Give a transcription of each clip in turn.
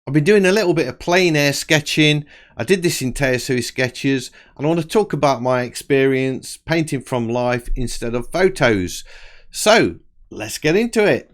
I've been doing a little bit of plein air sketching. I did this in Tayasui Sketches, and I want to talk about my experience painting from life instead of photos. So let's get into it.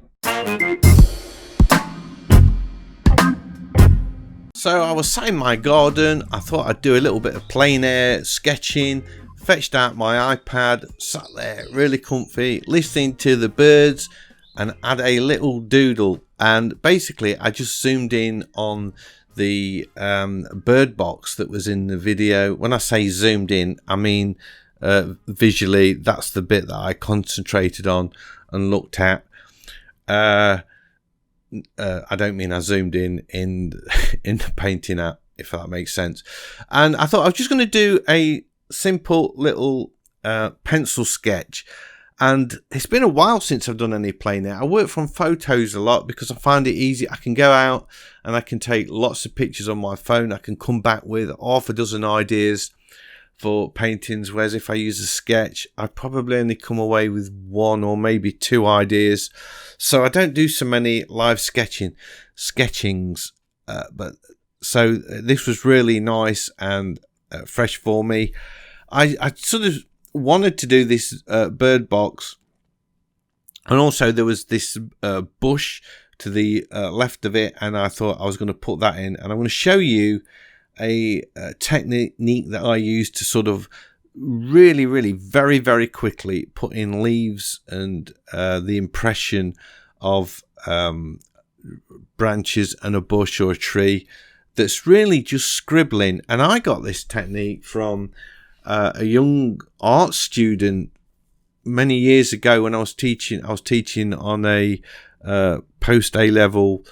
So I was sat in my garden. I thought I'd do a little bit of plein air sketching. Fetched out my iPad, sat there really comfy, listening to the birds, and had a little doodle. And basically I just zoomed in on the bird box that was in the video. When I say zoomed in, I mean visually. That's the bit that I concentrated on and looked at. I don't mean I zoomed in the painting app, if that makes sense. And I thought I was just going to do a simple little pencil sketch. And it's been a while since I've done any plein air. I work from photos a lot because I find it easy. I can go out and I can take lots of pictures on my phone. I can come back with half a dozen ideas for paintings, whereas if I use a sketch, I'd probably only come away with one or maybe two ideas. So I don't do so many live sketchings. But so this was really nice and fresh for me. I sort of wanted to do this bird box, and also there was this bush to the left of it, and I thought I was going to put that in, and I'm going to show you a technique that I use to sort of really very very quickly put in leaves and the impression of branches and a bush or a tree that's really just scribbling. And I got this technique from a young art student many years ago when I was teaching. I was teaching on a post A-level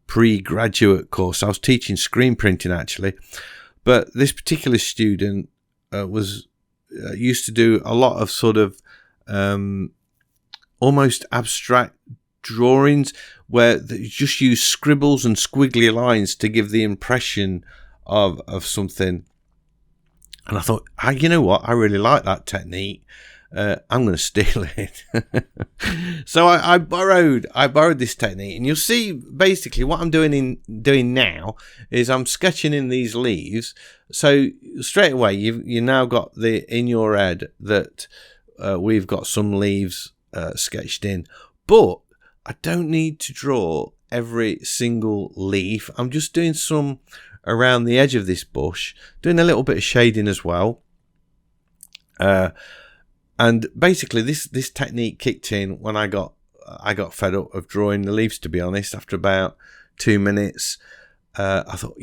pre-graduate course. I was teaching screen printing actually, but this particular student was used to do a lot of sort of almost abstract drawings where you just use scribbles and squiggly lines to give the impression of something. And I thought, you know what? I really like that technique. I'm going to steal it. So I borrowed this technique, and you'll see basically what I'm doing now is I'm sketching in these leaves. So straight away, you now got in your head that we've got some leaves sketched in, but I don't need to draw every single leaf. I'm just doing some around the edge of this bush, doing a little bit of shading as well. And basically this technique kicked in when I got fed up of drawing the leaves, to be honest. After about 2 minutes, I thought,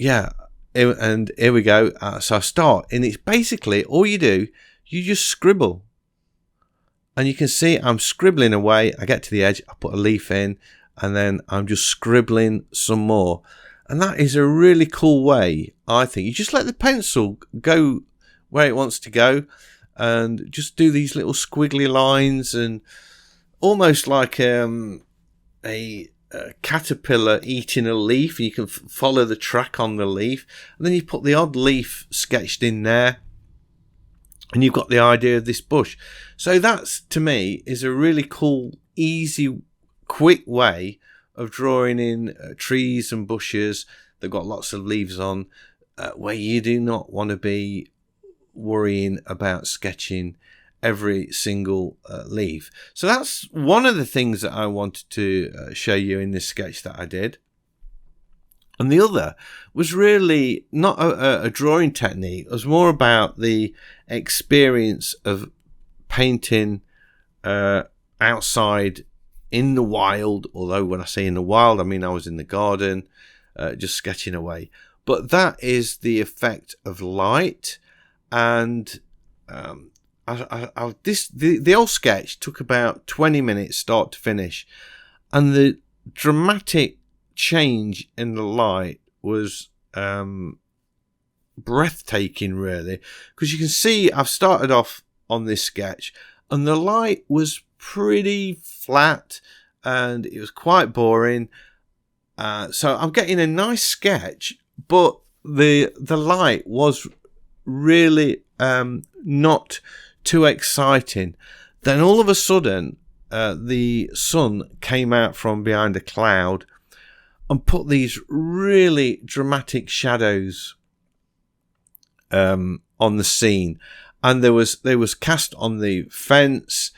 and here we go. So I start, and it's basically all you do, you just scribble. And you can see I'm scribbling away. I get to the edge, I put a leaf in, and then I'm just scribbling some more. And that is a really cool way, I think. You just let the pencil go where it wants to go and just do these little squiggly lines, and almost like a caterpillar eating a leaf. You can follow the track on the leaf, and then you put the odd leaf sketched in there, and you've got the idea of this bush. So that's, to me, is a really cool, easy, quick way of drawing in trees and bushes that got lots of leaves on, where you do not want to be worrying about sketching every single leaf. So that's one of the things that I wanted to show you in this sketch that I did. And the other was really not a drawing technique. It was more about the experience of painting outside in the wild. Although when I say in the wild, I mean I was in the garden just sketching away. But that is the effect of light. And the whole sketch took about 20 minutes start to finish, and the dramatic change in the light was breathtaking, really, because you can see I've started off on this sketch and the light was pretty flat and it was quite boring. So I'm getting a nice sketch, but the light was really not too exciting. Then all of a sudden the sun came out from behind a cloud, and put these really dramatic shadows on the scene. And there was cast on the fence,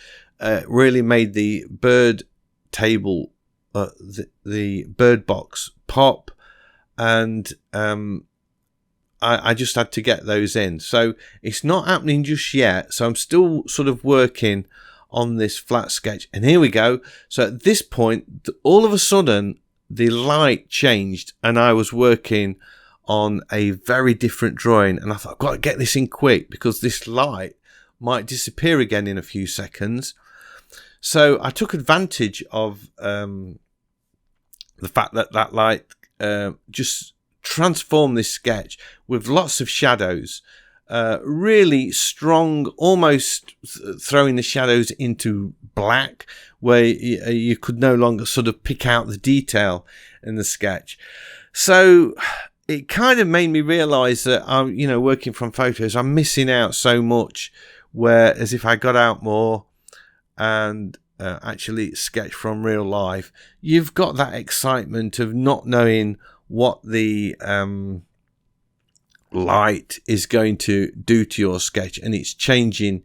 really made the bird table, the bird box pop, and I just had to get those in. So it's not happening just yet. So I'm still sort of working on this flat sketch. And here we go. So at this point, all of a sudden, the light changed and I was working on a very different drawing. And I thought, I've got to get this in quick because this light might disappear again in a few seconds. So I took advantage of the fact that that light just transformed this sketch with lots of shadows, really strong, almost throwing the shadows into black, where you could no longer sort of pick out the detail in the sketch. So it kind of made me realize that I'm, working from photos, I'm missing out so much, whereas if I got out more and actually sketch from real life, you've got that excitement of not knowing what the light is going to do to your sketch, and it's changing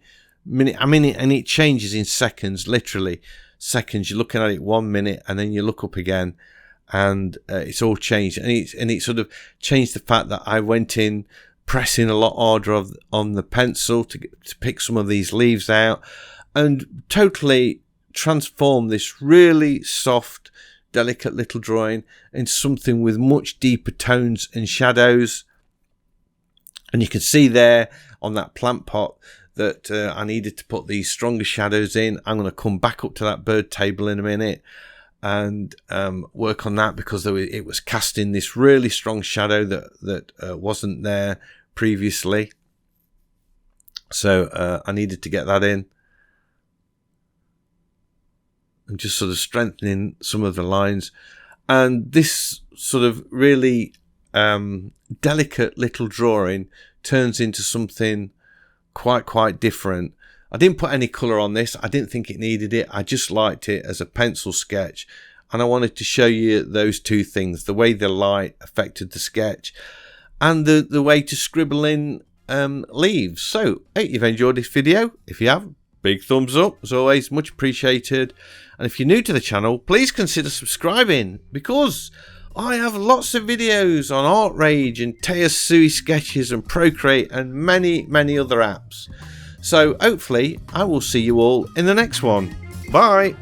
and it changes in seconds, literally seconds. You're looking at it 1 minute and then you look up again and it's all changed, and it sort of changed the fact that I went in pressing a lot harder on the pencil to pick some of these leaves out, and totally transform this really soft, delicate little drawing into something with much deeper tones and shadows. And you can see there on that plant pot that I needed to put these stronger shadows in. I'm going to come back up to that bird table in a minute and work on that, because it was casting this really strong shadow that wasn't there previously. So I needed to get that in. And just sort of strengthening some of the lines. And this sort of really delicate little drawing turns into something quite different. I didn't put any colour on this. I didn't think it needed it. I just liked it as a pencil sketch. And I wanted to show you those two things, the way the light affected the sketch and the way to scribble in leaves. So, hey, you've enjoyed this video. If you have, big thumbs up, as always, much appreciated. And if you're new to the channel, please consider subscribing, because I have lots of videos on Art Rage and Tayasui Sketches and Procreate and many other apps. So hopefully I will see you all in the next one. Bye.